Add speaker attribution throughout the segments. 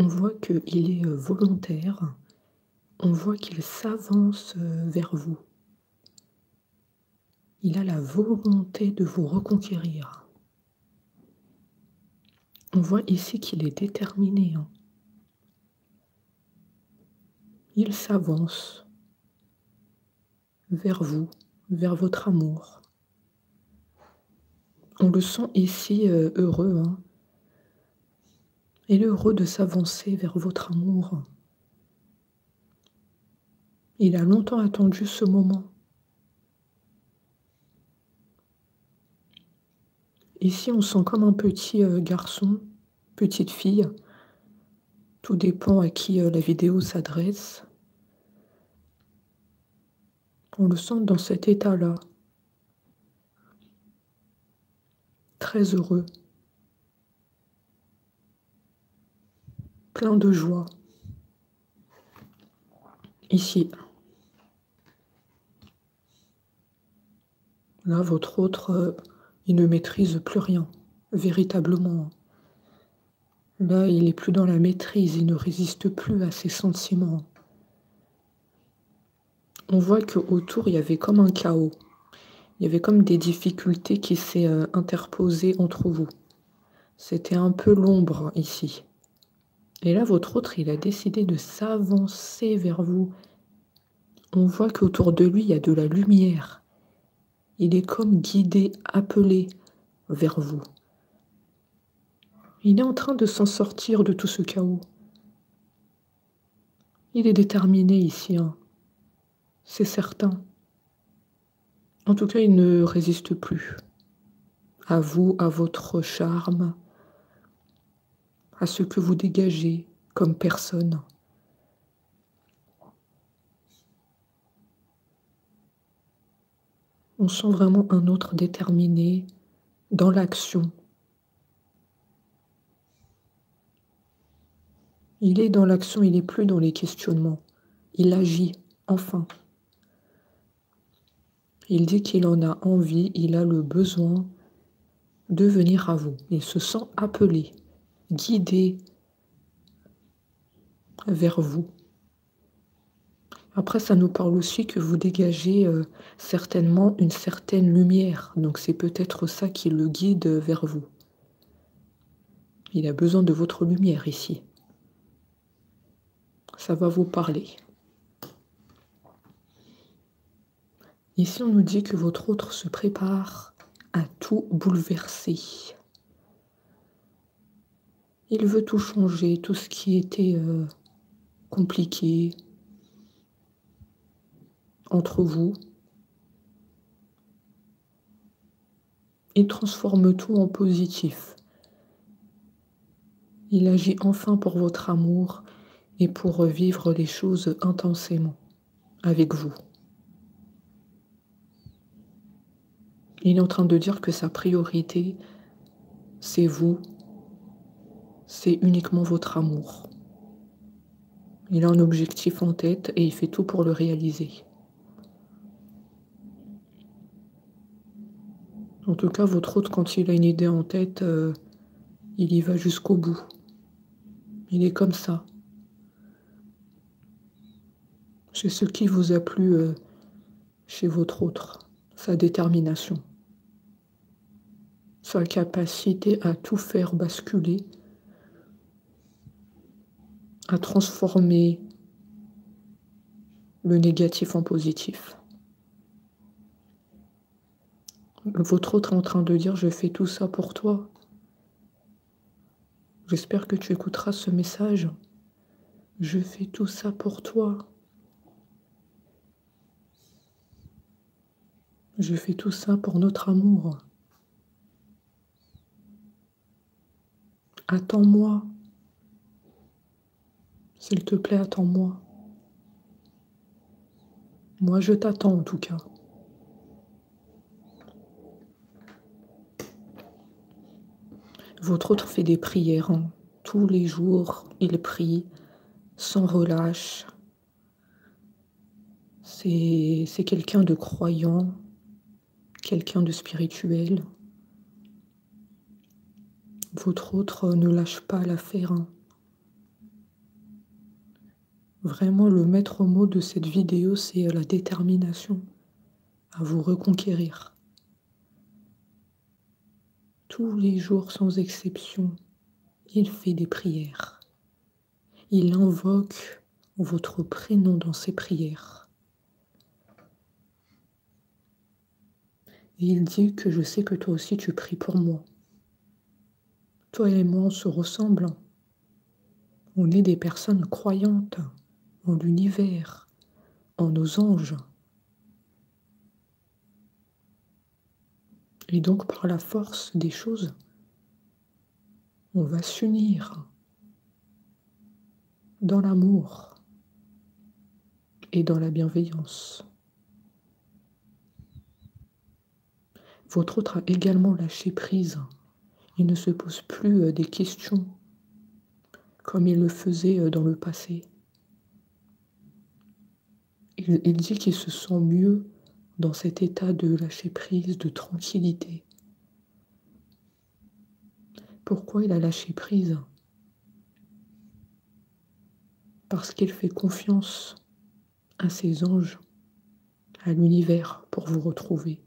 Speaker 1: On voit qu'il est volontaire, on voit qu'il s'avance vers vous. Il a la volonté de vous reconquérir. On voit ici qu'il est déterminé, hein. Il s'avance vers vous, vers votre amour. On le sent ici heureux, hein. Il est heureux de s'avancer vers votre amour. Il a longtemps attendu ce moment. Ici, on sent comme un petit garçon, petite fille. Tout dépend à qui la vidéo s'adresse. On le sent dans cet état-là. Très heureux. Plein de joie. Ici. Là, votre autre, il ne maîtrise plus rien, véritablement. Là, il n'est plus dans la maîtrise, il ne résiste plus à ses sentiments. On voit qu'autour, il y avait comme un chaos. Il y avait comme des difficultés qui s'est interposées entre vous. C'était un peu l'ombre ici. Et là, votre autre, il a décidé de s'avancer vers vous. On voit qu'autour de lui, il y a de la lumière. Il est comme guidé, appelé vers vous. Il est en train de s'en sortir de tout ce chaos. Il est déterminé ici, hein. C'est certain. En tout cas, il ne résiste plus à vous, à votre charme, à ce que vous dégagez comme personne. On sent vraiment un autre déterminé dans l'action. Il est dans l'action, il n'est plus dans les questionnements. Il agit, enfin. Il dit qu'il en a envie, il a le besoin de venir à vous. Il se sent appelé, guidé vers vous. Après, ça nous parle aussi que vous dégagez certainement une certaine lumière. Donc c'est peut-être ça qui le guide vers vous. Il a besoin de votre lumière ici. Ça va vous parler. Ici, on nous dit que votre autre se prépare à tout bouleverser. Il veut tout changer, tout ce qui était compliqué entre vous. Il transforme tout en positif. Il agit enfin pour votre amour et pour vivre les choses intensément avec vous. Il est en train de dire que sa priorité, c'est vous, c'est uniquement votre amour. Il a un objectif en tête et il fait tout pour le réaliser. En tout cas, votre autre, quand il a une idée en tête, il y va jusqu'au bout. Il est comme ça. C'est ce qui vous a plu chez votre autre, sa détermination, sa capacité à tout faire basculer, à transformer le négatif en positif. Votre autre est en train de dire « Je fais tout ça pour toi ». J'espère que tu écouteras ce message. Je fais tout ça pour toi. Je fais tout ça pour notre amour. Attends-moi. S'il te plaît, attends-moi. Moi, je t'attends en tout cas. Votre autre fait des prières, hein. Tous les jours, il prie sans relâche. C'est quelqu'un de croyant, quelqu'un de spirituel. Votre autre ne lâche pas l'affaire, hein. Vraiment, le maître mot de cette vidéo, c'est la détermination à vous reconquérir. Tous les jours, sans exception, il fait des prières. Il invoque votre prénom dans ses prières. Et il dit que je sais que toi aussi tu pries pour moi. Toi et moi, on se ressemble. On est des personnes croyantes en l'univers, en nos anges. Et donc, par la force des choses, on va s'unir dans l'amour et dans la bienveillance. Votre autre a également lâché prise. Il ne se pose plus des questions comme il le faisait dans le passé. Il dit qu'il se sent mieux dans cet état de lâcher prise, de tranquillité. Pourquoi il a lâché prise? Parce qu'il fait confiance à ses anges, à l'univers pour vous retrouver.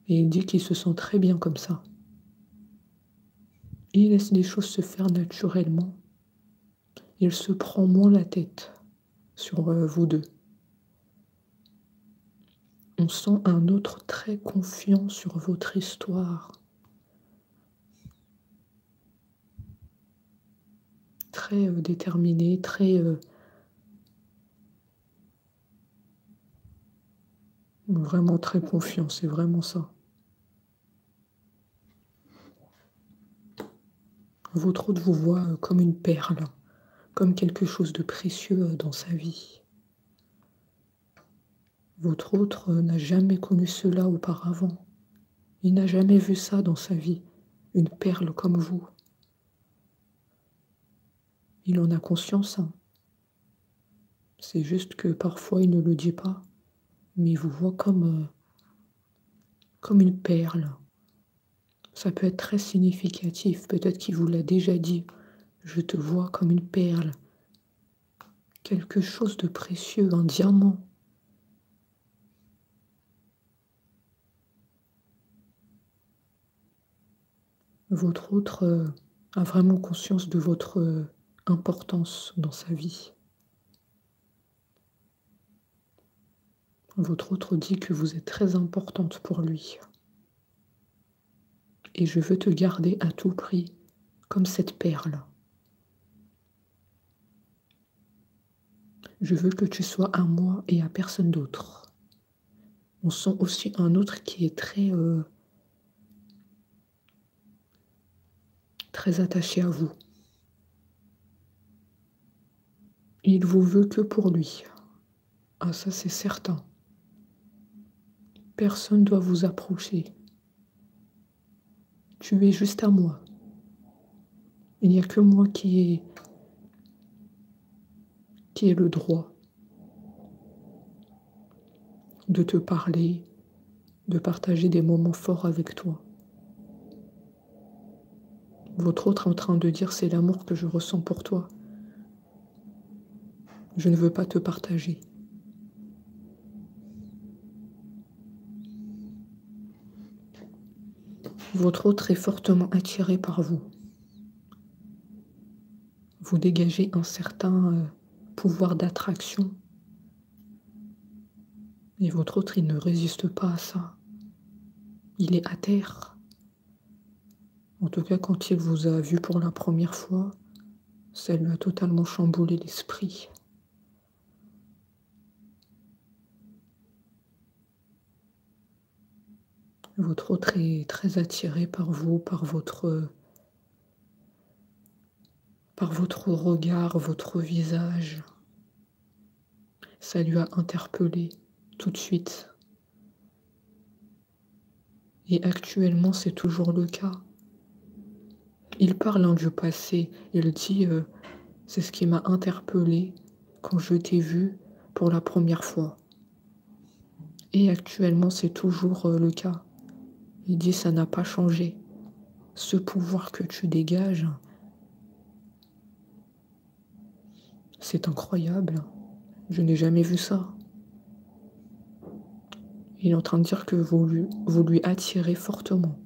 Speaker 1: Et il dit qu'il se sent très bien comme ça. Il laisse les choses se faire naturellement. Il se prend moins la tête sur vous deux. On sent un autre très confiant sur votre histoire. Très déterminé, très... vraiment très confiant, c'est vraiment ça. Votre autre vous voit comme une perle, comme quelque chose de précieux dans sa vie. Votre autre n'a jamais connu cela auparavant. Il n'a jamais vu ça dans sa vie, une perle comme vous. Il en a conscience. C'est juste que parfois il ne le dit pas, mais il vous voit comme une perle. Ça peut être très significatif, peut-être qu'il vous l'a déjà dit. Je te vois comme une perle, quelque chose de précieux, un diamant. Votre autre a vraiment conscience de votre importance dans sa vie. Votre autre dit que vous êtes très importante pour lui. Et je veux te garder à tout prix, comme cette perle. Je veux que tu sois à moi et à personne d'autre. On sent aussi un autre qui est très attaché à vous. Il vous veut que pour lui. Ah, ça c'est certain. Personne ne doit vous approcher. Tu es juste à moi. Il n'y a que moi qui ai le droit de te parler, de partager des moments forts avec toi. Votre autre est en train de dire c'est l'amour que je ressens pour toi. Je ne veux pas te partager. Votre autre est fortement attiré par vous. Vous dégagez un certain pouvoir d'attraction. Et votre autre, il ne résiste pas à ça. Il est à terre. En tout cas, quand il vous a vu pour la première fois, ça lui a totalement chamboulé l'esprit. Votre autre est très attiré par vous, par votre regard, votre visage. Ça lui a interpellé tout de suite. Et actuellement, c'est toujours le cas. Il parle du passé. Il dit c'est ce qui m'a interpellé quand je t'ai vu pour la première fois. Et actuellement, c'est toujours le cas. Il dit ça n'a pas changé. Ce pouvoir que tu dégages, C'est incroyable. Je n'ai jamais vu ça. Il est en train de dire que vous lui attirez fortement.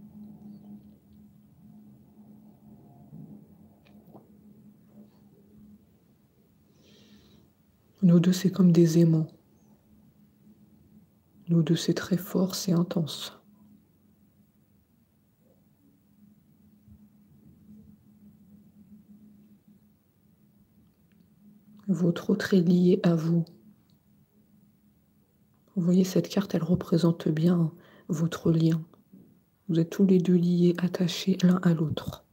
Speaker 1: Nous deux, c'est comme des aimants. Nous deux, c'est très fort, c'est intense. Votre autre est lié à vous. Vous voyez, cette carte, elle représente bien votre lien. Vous êtes tous les deux liés, attachés l'un à l'autre.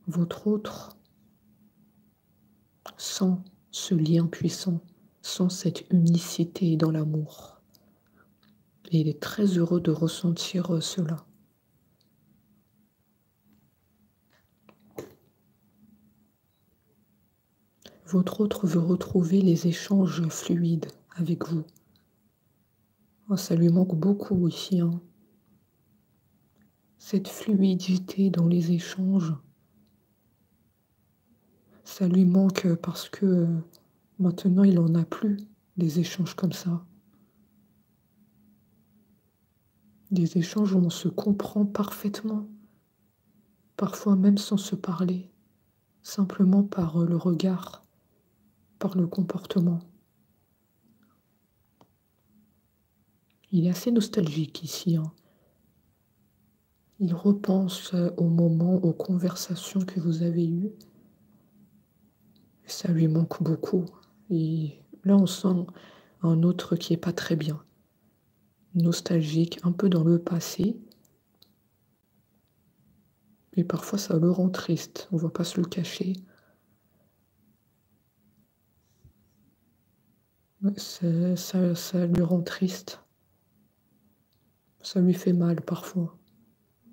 Speaker 1: Votre autre sent ce lien puissant, sent cette unicité dans l'amour. Et il est très heureux de ressentir cela. Votre autre veut retrouver les échanges fluides avec vous. Oh, ça lui manque beaucoup ici. Hein. Cette fluidité dans les échanges, ça lui manque parce que maintenant il n'en a plus des échanges comme ça. Des échanges où on se comprend parfaitement, parfois même sans se parler, simplement par le regard, par le comportement. Il est assez nostalgique ici. Hein. Il repense aux moments, aux conversations que vous avez eues. Ça lui manque beaucoup. Et là, on sent un autre qui est pas très bien. Nostalgique, un peu dans le passé. Et parfois, ça le rend triste. On ne va pas se le cacher. Ça lui rend triste. Ça lui fait mal parfois,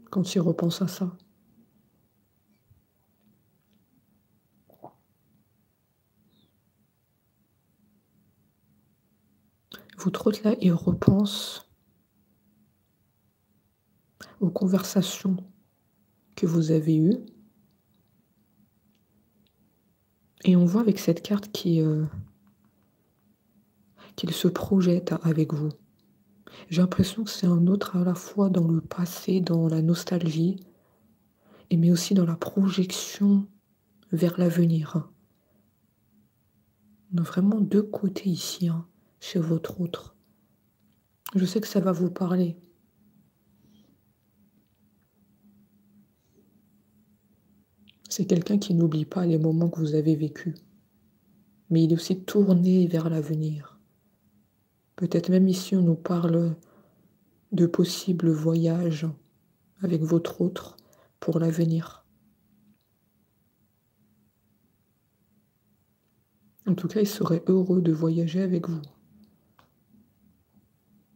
Speaker 1: quand il repense à ça. Votre autre là, il repense aux conversations que vous avez eues. Et on voit avec cette carte qu'il se projette avec vous. J'ai l'impression que c'est un autre à la fois dans le passé, dans la nostalgie, mais aussi dans la projection vers l'avenir. On a vraiment deux côtés ici, hein, chez votre autre. Je sais que ça va vous parler. C'est quelqu'un qui n'oublie pas les moments que vous avez vécus, mais il est aussi tourné vers l'avenir. Peut-être même ici, on nous parle de possibles voyages avec votre autre pour l'avenir. En tout cas, il serait heureux de voyager avec vous.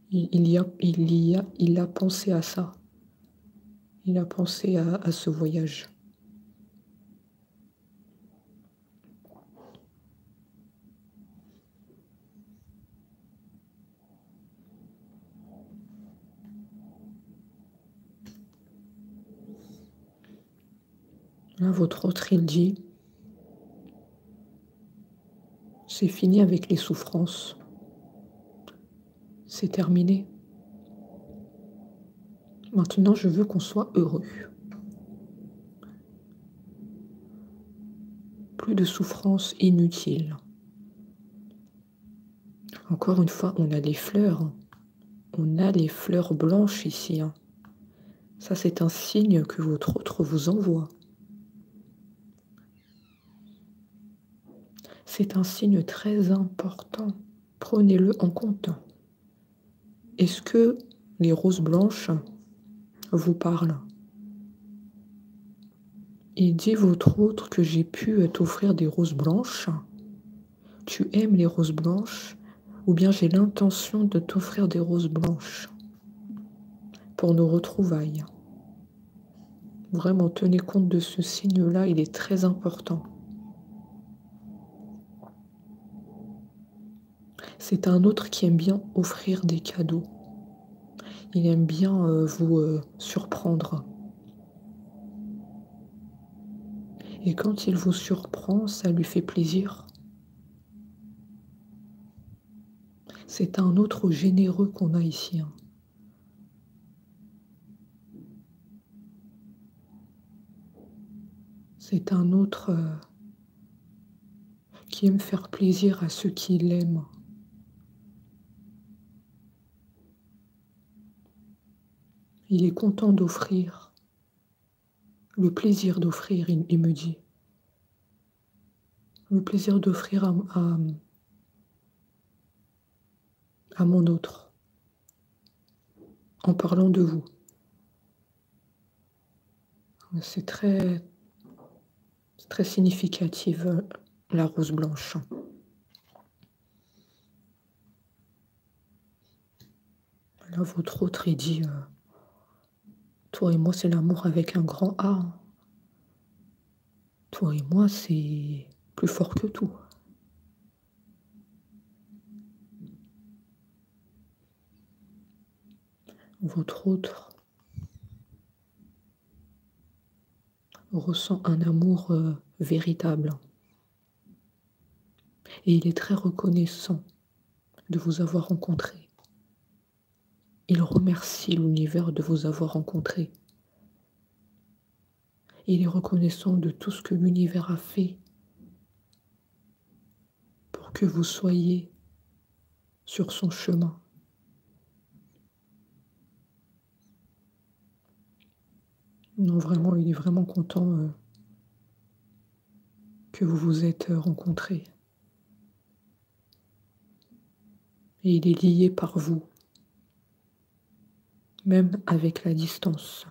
Speaker 1: Il a pensé à ça. Il a pensé à ce voyage. Là, votre autre, il dit, c'est fini avec les souffrances. C'est terminé. Maintenant, je veux qu'on soit heureux. Plus de souffrances inutiles. Encore une fois, on a les fleurs. On a les fleurs blanches ici. Hein. Ça, c'est un signe que votre autre vous envoie. C'est un signe très important. Prenez-le en compte. Est-ce que les roses blanches vous parlent? Il dit votre autre que j'ai pu t'offrir des roses blanches. Tu aimes les roses blanches? Ou bien j'ai l'intention de t'offrir des roses blanches pour nos retrouvailles. Vraiment, tenez compte de ce signe-là, il est très important. C'est un autre qui aime bien offrir des cadeaux. Il aime bien vous surprendre. Et quand il vous surprend, ça lui fait plaisir. C'est un autre généreux qu'on a ici, hein. C'est un autre qui aime faire plaisir à ceux qui l'aiment. Il est content d'offrir, le plaisir d'offrir, il me dit. Le plaisir d'offrir à mon autre, en parlant de vous. C'est très significative, la rose blanche. Là, votre autre, il dit, toi et moi, c'est l'amour avec un grand A. Toi et moi, c'est plus fort que tout. Votre autre ressent un amour véritable. Et il est très reconnaissant de vous avoir rencontré. Il remercie l'univers de vous avoir rencontré. Il est reconnaissant de tout ce que l'univers a fait pour que vous soyez sur son chemin. Non, vraiment, il est vraiment content que vous vous êtes rencontrés. Et il est lié par vous, même avec la distance.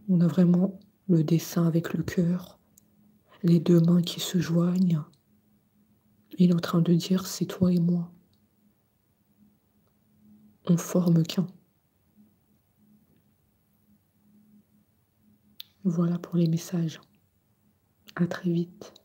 Speaker 1: On a vraiment le dessin avec le cœur, les deux mains qui se joignent. Il est en train de dire, c'est toi et moi. On forme qu'un. Voilà pour les messages. À très vite.